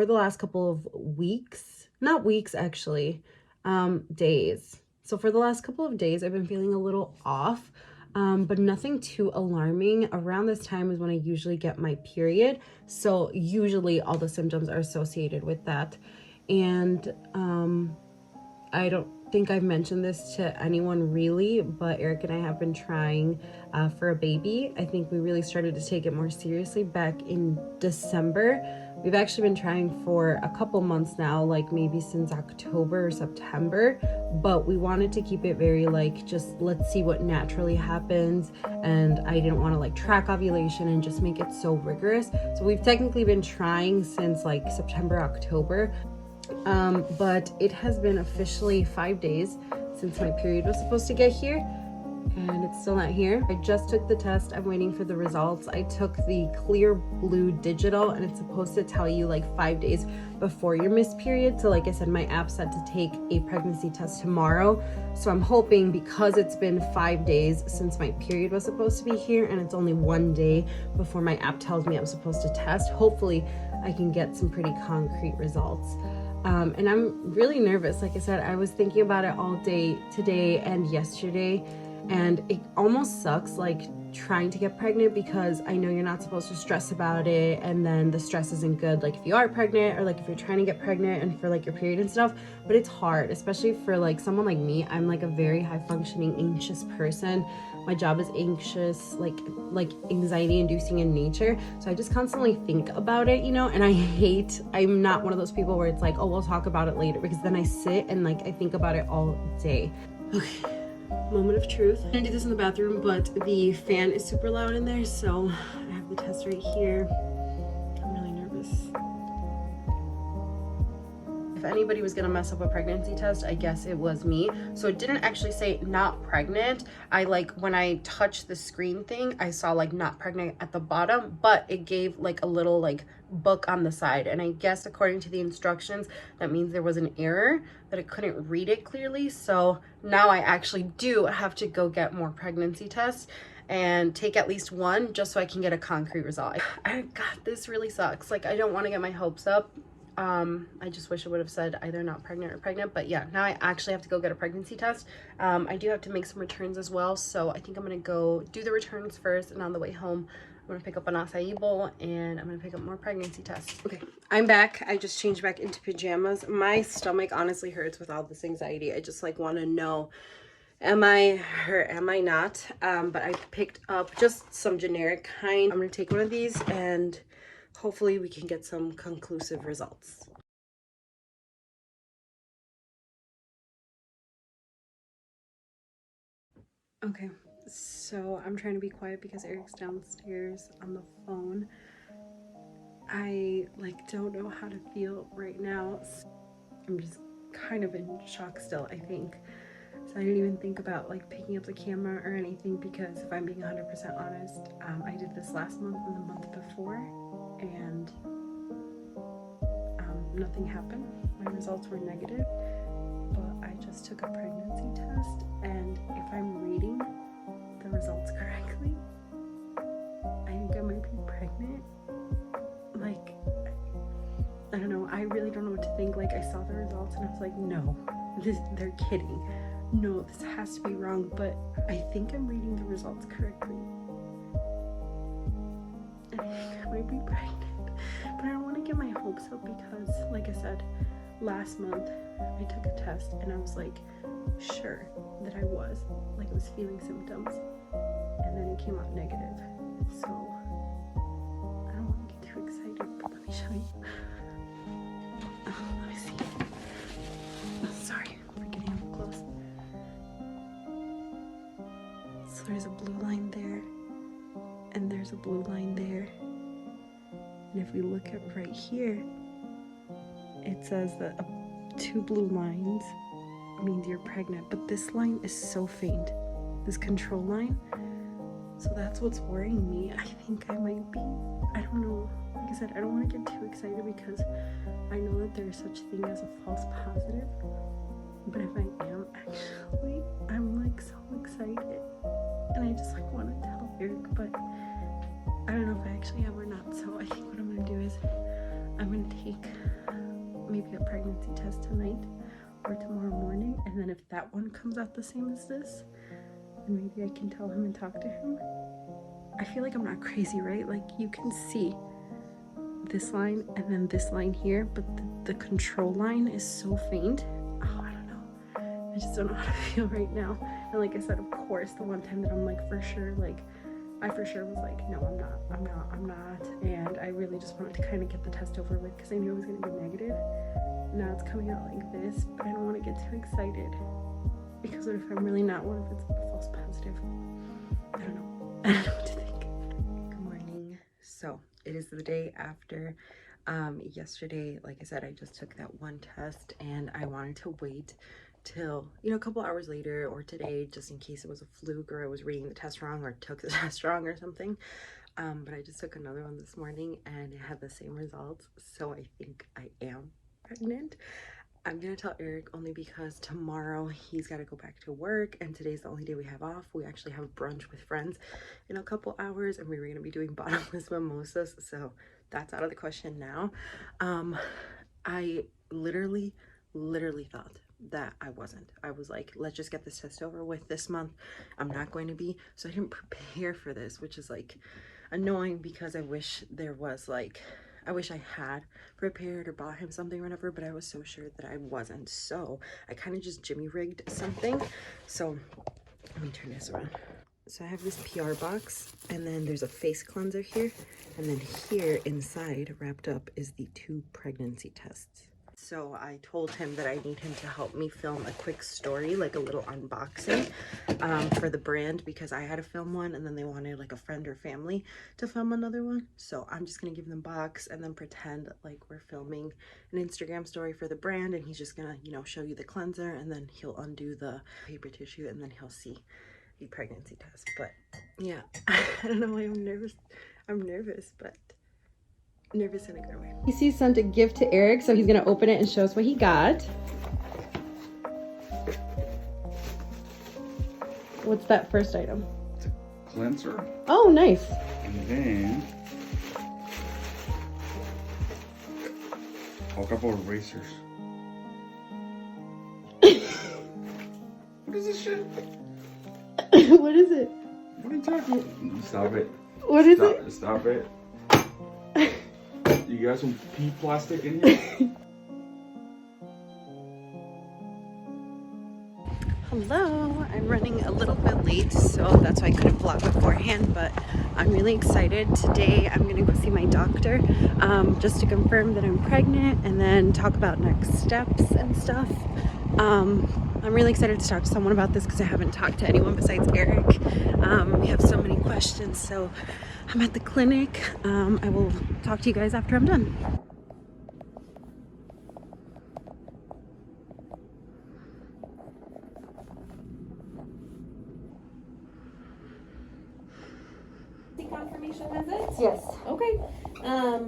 for the last couple of weeks, not weeks actually, days. So for the last couple of days, I've been feeling a little off, but nothing too alarming. Around this time is when I usually get my period. So usually all the symptoms are associated with that. And I don't think I've mentioned this to anyone really, but Eric and I have been trying for a baby. I think we really started to take it more seriously back in December. We've actually been trying for a couple months now, like maybe since October or September, but we wanted to keep it very like, just let's see what naturally happens. And I didn't want to like track ovulation and just make it so rigorous. So we've technically been trying since like September, October. But it has been officially 5 days since my period was supposed to get here, and it's still not here. I just took the test. I'm waiting for the results. I took the clear blue digital, and it's supposed to tell you like 5 days before your missed period. So like I said, my app said to take a pregnancy test tomorrow. So I'm hoping, because it's been 5 days since my period was supposed to be here and it's only 1 day before my app tells me I'm supposed to test, hopefully I can get some pretty concrete results. And I'm really nervous. Like I said, I was thinking about it all day today and yesterday, and it almost sucks like trying to get pregnant, because I know you're not supposed to stress about it, and then the stress isn't good like if you are pregnant, or like if you're trying to get pregnant and for like your period and stuff. But it's hard, especially for like someone like me. I'm like a very high functioning anxious person. My job is anxious, like anxiety inducing in nature. So I just constantly think about it, you know, and I'm not one of those people where it's like, oh, we'll talk about it later, because then I sit and like I think about it all day. Okay, moment of truth. I'm gonna do this in the bathroom, but the fan is super loud in there, so I have the test right here. I'm really nervous. If anybody was gonna mess up a pregnancy test, I guess it was me. So it didn't actually say not pregnant. I like, when I touched the screen thing, I saw like not pregnant at the bottom, but it gave like a little like book on the side. And I guess according to the instructions, that means there was an error, that it couldn't read it clearly. So now I actually do have to go get more pregnancy tests and take at least one, just so I can get a concrete result. God, this really sucks. Like, I don't want to get my hopes up. I just wish it would have said either not pregnant or pregnant, but yeah, now I actually have to go get a pregnancy test. I do have to make some returns as well, so I think I'm gonna go do the returns first, and on the way home I'm gonna pick up an acai bowl and I'm gonna pick up more pregnancy tests. Okay, I'm back. I just changed back into pajamas. My stomach honestly hurts with all this anxiety. I just like want to know, am I hurt, am I not? But I picked up just some generic kind. I'm gonna take one of these and hopefully we can get some conclusive results. Okay, so I'm trying to be quiet because Eric's downstairs on the phone. I like don't know how to feel right now. I'm just kind of in shock still, I think. So I didn't even think about like picking up the camera or anything, because if I'm being 100% honest, I did this last month and the month before, and nothing happened. My results were negative, but I just took a pregnancy test, and if I'm reading the results correctly, I think I might be pregnant. Like, I don't know, I really don't know what to think. Like, I saw the results and I was like, no, they're kidding. No, this has to be wrong, but I think I'm reading the results correctly. I think I might be pregnant. But I don't want to get my hopes up, because like I said, last month I took a test and I was like sure that I was feeling symptoms, and then it came out negative. So I don't want to get too excited, but let me show you. Let me see. Oh, sorry for getting up close. So there's a blue line there, and there's a blue line there. And if we look at right here, it says that 2 blue lines means you're pregnant, but this line is so faint, this control line. So that's what's worrying me. I think I might be, I don't know. Like I said, I don't want to get too excited, because I know that there's such a thing as a false positive. But if I am actually, I'm like so excited, and I just like want to tell Eric, but I don't know if I actually am or not. So I think what I'm gonna do is I'm gonna take maybe a pregnancy test tonight or tomorrow morning, and then if that one comes out the same as this, then maybe I can tell him and talk to him. I feel like I'm not crazy, right? Like you can see this line and then this line here, but the control line is so faint. Oh, I don't know. I just don't know how to feel right now. And like I said, of course, the one time that I'm like for sure, like I for sure was like, no, I'm not. And I really just wanted to kind of get the test over with because I knew it was going to be negative. Now it's coming out like this, but I don't want to get too excited because what if I'm really not? What if it's a false positive? I don't know. I don't know what to think. Good morning. So it is the day after yesterday. Like I said, I just took that one test and I wanted to wait till, you know, a couple hours later or today, just in case it was a fluke or I was reading the test wrong or took the test wrong or something. But I just took another one this morning and it had the same results. So I think I am pregnant. I'm gonna tell Eric only because tomorrow he's got to go back to work and today's the only day we have off. We actually have brunch with friends in a couple hours and we were gonna be doing bottomless mimosas, so that's out of the question now. I literally thought that I wasn't. I was like, let's just get this test over with this month. I'm not going to be, so I didn't prepare for this, which is like annoying because I wish there was like, I wish I had prepared or bought him something or whatever, but I was so sure that I wasn't. So I kind of just jimmy rigged something. So let me turn this around. So I have this PR box and then there's a face cleanser here. And then here inside wrapped up is the 2 pregnancy tests. So I told him that I need him to help me film a quick story, like a little unboxing for the brand because I had to film one and then they wanted like a friend or family to film another one. So I'm just gonna give them the box and then pretend like we're filming an Instagram story for the brand and he's just gonna, you know, show you the cleanser and then he'll undo the paper tissue and then he'll see the pregnancy test. But yeah, I don't know why I'm nervous. I'm nervous, but nervous in a good way. He sent a gift to Eric, so he's gonna open it and show us what he got. What's that first item? It's a cleanser. Oh, nice. And then a couple of erasers. What is this shit? What is it? What are you talking about? Stop it. What is it? Stop it. You got some pea plastic in here? Hello, I'm running a little bit late, so that's why I couldn't vlog beforehand, but I'm really excited. Today I'm gonna go see my doctor just to confirm that I'm pregnant and then talk about next steps and stuff. I'm really excited to talk to someone about this because I haven't talked to anyone besides Eric. We have so many questions, so I'm at the clinic. I will talk to you guys after I'm done. Confirmation visits? Yes. Okay.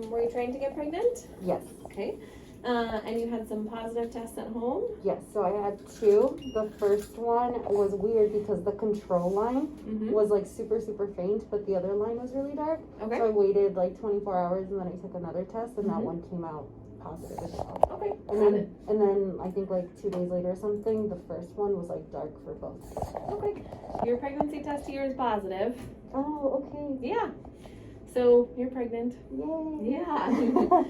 Were you trying to get pregnant? Yes. Okay. And you had some positive tests at home? Yes, so I had 2. The first one was weird because the control line was like super faint, but the other line was really dark. Okay. So I waited like 24 hours and then I took another test and that one came out positive as well. Okay. And then I think like 2 days later or something, the first one was like dark for both. Okay. Your pregnancy test here is positive. Oh, okay. Yeah. So you're pregnant. Yay. Yeah.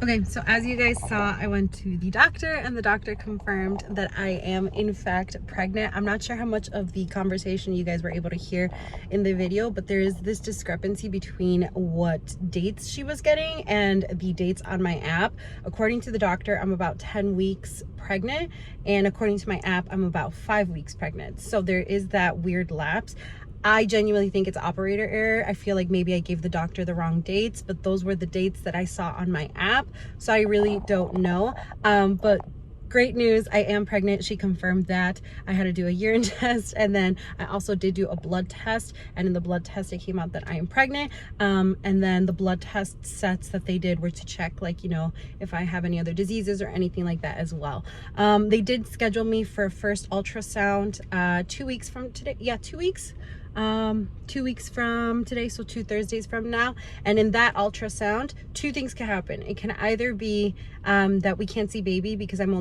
Okay, so as you guys saw, I went to the doctor and the doctor confirmed that I am in fact pregnant. I'm not sure how much of the conversation you guys were able to hear in the video, but there is this discrepancy between what dates she was getting and the dates on my app. According to the doctor, I'm about 10 weeks pregnant, and according to my app, I'm about 5 weeks pregnant. So there is that weird lapse. I genuinely think it's operator error. I feel like maybe I gave the doctor the wrong dates, but those were the dates that I saw on my app. So I really don't know. But great news, I am pregnant. She confirmed that. I had to do a urine test, and then I also did do a blood test, and in the blood test it came out that I am pregnant. And then the blood test sets that they did were to check, like, you know, if I have any other diseases or anything like that as well. They did schedule me for first ultrasound 2 weeks from today. Yeah, 2 weeks. 2 weeks from today, so 2 Thursdays from now. And in that ultrasound, 2 things can happen. It can either be that we can't see baby because I'm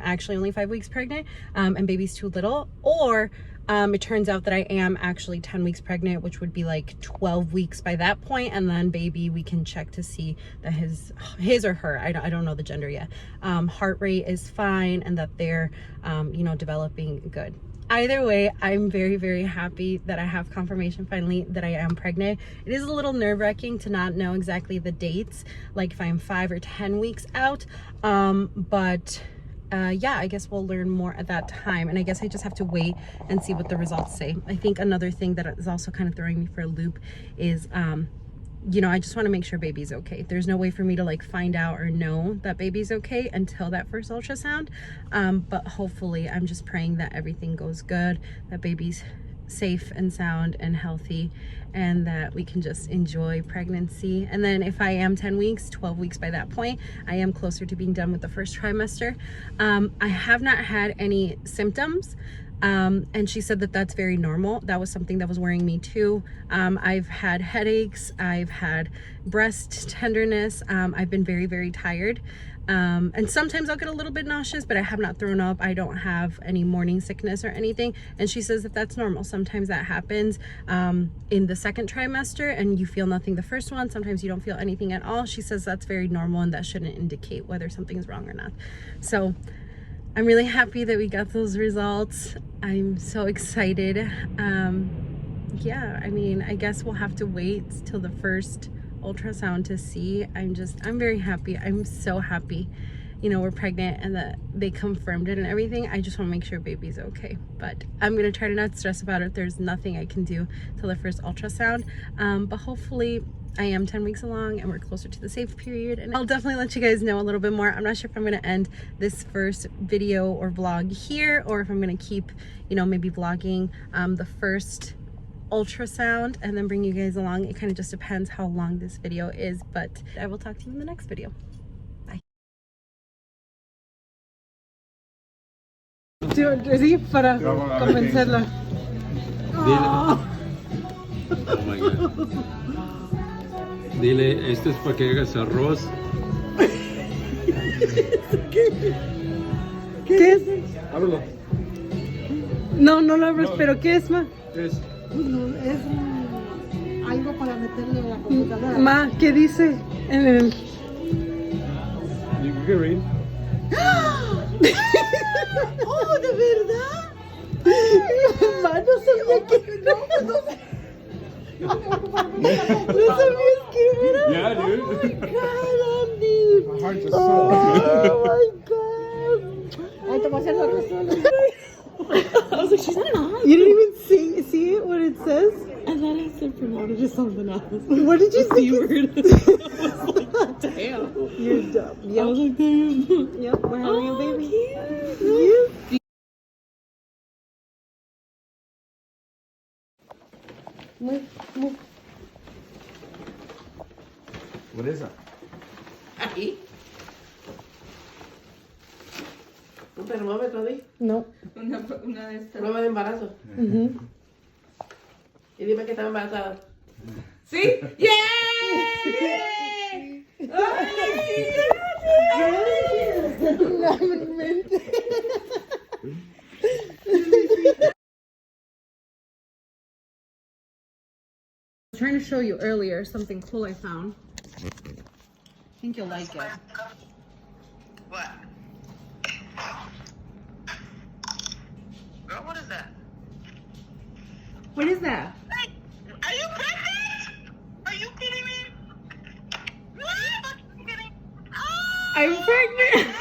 actually only 5 weeks pregnant, and baby's too little, or it turns out that I am actually 10 weeks pregnant, which would be like 12 weeks by that point, and then baby, we can check to see that his or her, I don't know the gender yet, heart rate is fine, and that they're you know, developing good. Either way, I'm very, very happy that I have confirmation finally that I am pregnant. It is a little nerve-wracking to not know exactly the dates, like if I'm 5 or 10 weeks out, but yeah, I guess we'll learn more at that time, and I guess I just have to wait and see what the results say. I think another thing that is also kind of throwing me for a loop is you know, I just want to make sure baby's okay. There's no way for me to like find out or know that baby's okay until that first ultrasound, but hopefully I'm just praying that everything goes good, that baby's safe and sound and healthy, and that we can just enjoy pregnancy. And then if I am 10 weeks, 12 weeks by that point, I am closer to being done with the first trimester. I have not had any symptoms, and she said that that's very normal. That was something that was worrying me too. I've had headaches, I've had breast tenderness, I've been very, very tired. And sometimes I'll get a little bit nauseous, but I have not thrown up. I don't have any morning sickness or anything. And she says that that's normal. Sometimes that happens in the second trimester, and you feel nothing the first one. Sometimes you don't feel anything at all. She says that's very normal, and that shouldn't indicate whether something's wrong or not. So I'm really happy that we got those results. I'm so excited. Yeah, I mean, I guess we'll have to wait till the first ultrasound to see. I'm very happy. I'm so happy, you know, we're pregnant and that they confirmed it and everything. I just want to make sure baby's okay, but I'm gonna try to not stress about it. There's nothing I can do till the first ultrasound, but hopefully I am 10 weeks along and we're closer to the safe period, and I'll definitely let you guys know a little bit more. I'm not sure if I'm going to end this first video or vlog here, or if I'm going to keep, you know, maybe vlogging the first ultrasound and then bring you guys along. It kind of just depends how long this video is, but I will talk to you in the next video. Bye. Sí, para convencerla. Oh my God. Dile, esto es para que hagas arroz. ¿Qué es? Ábrelo. No, no lo abres, pero ¿qué es, ma? Es No, es algo para meterle a la computadora. Ma, ¿qué dice? En el... You can read. ¡Oh, de verdad! Ma, no sabía que... No sabías que era. Yeah, dude. Oh my God, Andy. My heart just Oh my God. Ay, te voy a hacer la razón. I was like, she's not on. You didn't even see it, what it says? I thought I said promoted to something else. What did you C say? word. I was like, damn. You're dumb. I Yep. was like, damn. Yep, we're having a Oh, baby. cute. Yep. Move. What is that? Aquí. Un termómetro, ¿di? No. Una de estas. Prueba de embarazo. Mhm. Y dime que estás embarazada. ¿Sí? ¡Yeah! I was trying to show you earlier something cool I found. I think you'll like it. What? Girl, what is that? What is that? Hey, are you pregnant? Are you kidding me? What? Are you kidding? Oh! I'm pregnant.